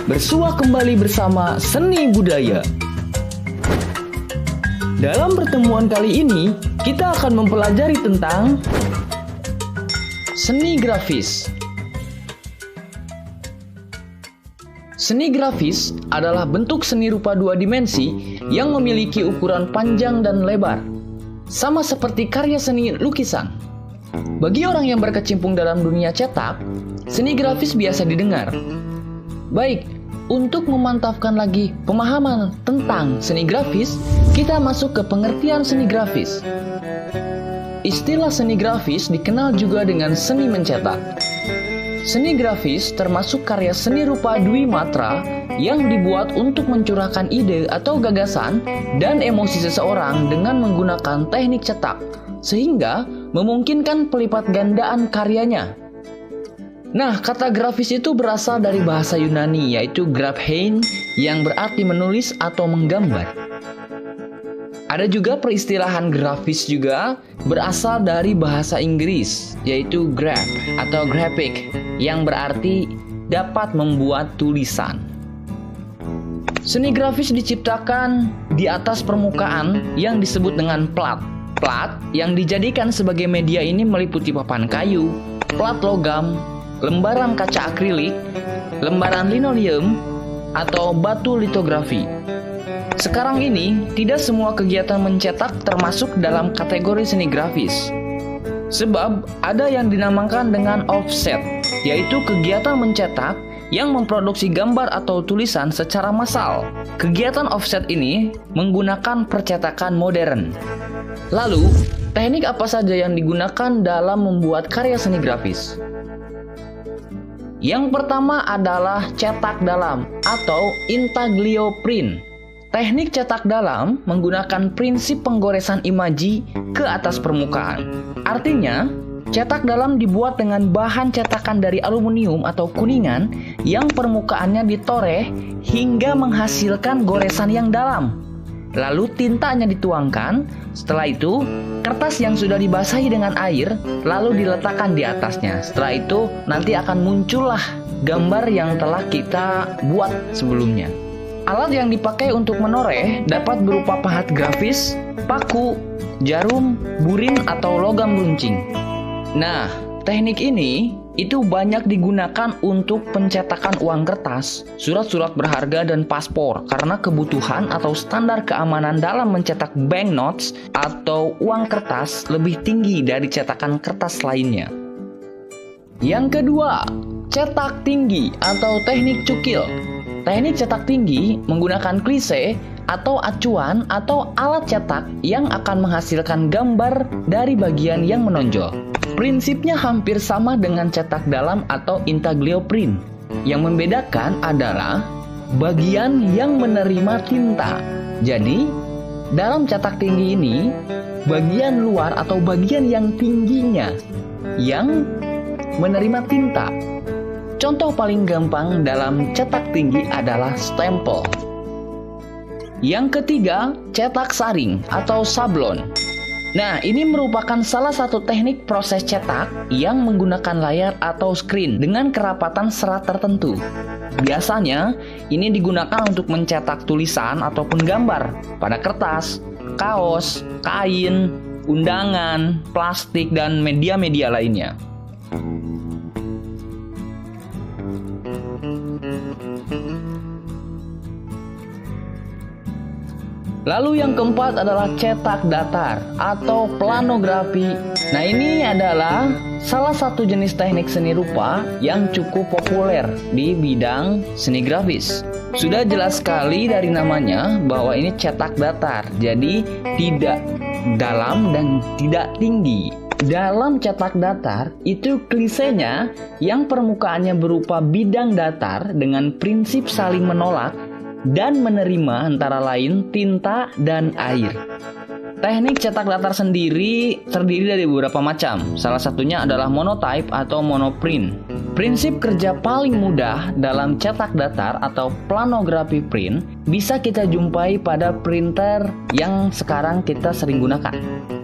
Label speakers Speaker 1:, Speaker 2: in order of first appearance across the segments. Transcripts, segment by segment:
Speaker 1: bersua kembali bersama Seni Budaya. Dalam pertemuan kali ini, kita akan mempelajari tentang seni grafis. Seni grafis adalah bentuk seni rupa dua dimensi yang memiliki ukuran panjang dan lebar, sama seperti karya seni lukisan. Bagi orang yang berkecimpung dalam dunia cetak, seni grafis biasa didengar. Baik, untuk memantapkan lagi pemahaman tentang seni grafis, kita masuk ke pengertian seni grafis. Istilah seni grafis dikenal juga dengan seni mencetak. Seni grafis termasuk karya seni rupa dwi matra yang dibuat untuk mencurahkan ide atau gagasan dan emosi seseorang dengan menggunakan teknik cetak, sehingga memungkinkan pelipat gandaan karyanya. Nah, kata grafis itu berasal dari bahasa Yunani, yaitu graphein, yang berarti menulis atau menggambar. Ada juga peristilahan grafis juga berasal dari bahasa Inggris, yaitu graph atau graphic, yang berarti dapat membuat tulisan. Seni grafis diciptakan di atas permukaan yang disebut dengan plat. Plat yang dijadikan sebagai media ini meliputi papan kayu, plat logam, lembaran kaca akrilik, lembaran linoleum, atau batu litografi. Sekarang ini, tidak semua kegiatan mencetak termasuk dalam kategori seni grafis. Sebab, ada yang dinamakan dengan offset, yaitu kegiatan mencetak yang memproduksi gambar atau tulisan secara massal. Kegiatan offset ini menggunakan percetakan modern. Lalu, teknik apa saja yang digunakan dalam membuat karya seni grafis? Yang pertama adalah cetak dalam atau intaglio print. Teknik cetak dalam menggunakan prinsip penggoresan imaji ke atas permukaan. Artinya, cetak dalam dibuat dengan bahan cetakan dari aluminium atau kuningan yang permukaannya ditoreh hingga menghasilkan goresan yang dalam. Lalu tintanya dituangkan, setelah itu kertas yang sudah dibasahi dengan air lalu diletakkan di atasnya. Setelah itu nanti akan muncullah gambar yang telah kita buat sebelumnya. Alat yang dipakai untuk menoreh dapat berupa pahat grafis, paku, jarum, burin, atau logam runcing. Nah, teknik ini itu banyak digunakan untuk pencetakan uang kertas, surat-surat berharga, dan paspor karena kebutuhan atau standar keamanan dalam mencetak banknotes atau uang kertas lebih tinggi dari cetakan kertas lainnya. Yang kedua, cetak tinggi atau teknik cukil. Teknik cetak tinggi menggunakan klise atau acuan atau alat cetak yang akan menghasilkan gambar dari bagian yang menonjol. Prinsipnya hampir sama dengan cetak dalam atau intaglio print. Yang membedakan adalah bagian yang menerima tinta. Jadi, dalam cetak tinggi ini, bagian luar atau bagian yang tingginya yang menerima tinta. Contoh paling gampang dalam cetak tinggi adalah stempel. Yang ketiga, cetak saring atau sablon. Nah, ini merupakan salah satu teknik proses cetak yang menggunakan layar atau screen dengan kerapatan serat tertentu. Biasanya, ini digunakan untuk mencetak tulisan ataupun gambar pada kertas, kaos, kain, undangan, plastik, dan media-media lainnya. Lalu yang keempat adalah cetak datar atau planografi. Nah, ini adalah salah satu jenis teknik seni rupa yang cukup populer di bidang seni grafis. Sudah jelas sekali dari namanya bahwa ini cetak datar, jadi tidak dalam dan tidak tinggi. Dalam cetak datar, itu klisenya yang permukaannya berupa bidang datar dengan prinsip saling menolak dan menerima antara lain tinta dan air. Teknik cetak datar sendiri terdiri dari beberapa macam. Salah satunya adalah monotype atau monoprint. Prinsip kerja paling mudah dalam cetak datar atau planografi print bisa kita jumpai pada printer yang sekarang kita sering gunakan.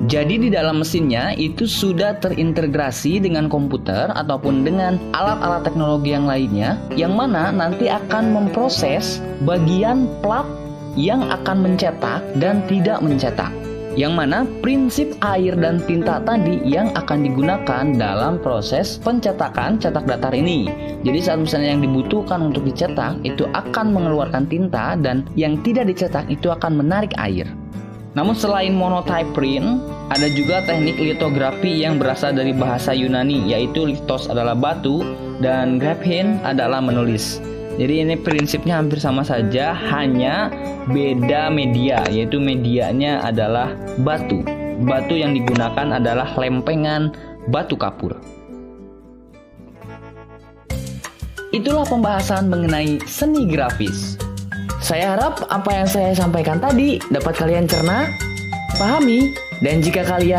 Speaker 1: Jadi di dalam mesinnya itu sudah terintegrasi dengan komputer ataupun dengan alat-alat teknologi yang lainnya, yang mana nanti akan memproses bagian plat yang akan mencetak dan tidak mencetak. Yang mana prinsip air dan tinta tadi yang akan digunakan dalam proses pencetakan cetak datar ini. Jadi saat misalnya yang dibutuhkan untuk dicetak itu akan mengeluarkan tinta, dan yang tidak dicetak itu akan menarik air. Namun selain monotype print, ada juga teknik litografi yang berasal dari bahasa Yunani, yaitu lithos adalah batu dan graphein adalah menulis. Jadi ini prinsipnya hampir sama saja, hanya beda media, yaitu medianya adalah batu. Batu yang digunakan adalah lempengan batu kapur. Itulah pembahasan mengenai seni grafis. Saya harap apa yang saya sampaikan tadi dapat kalian cerna, pahami, dan jika kalian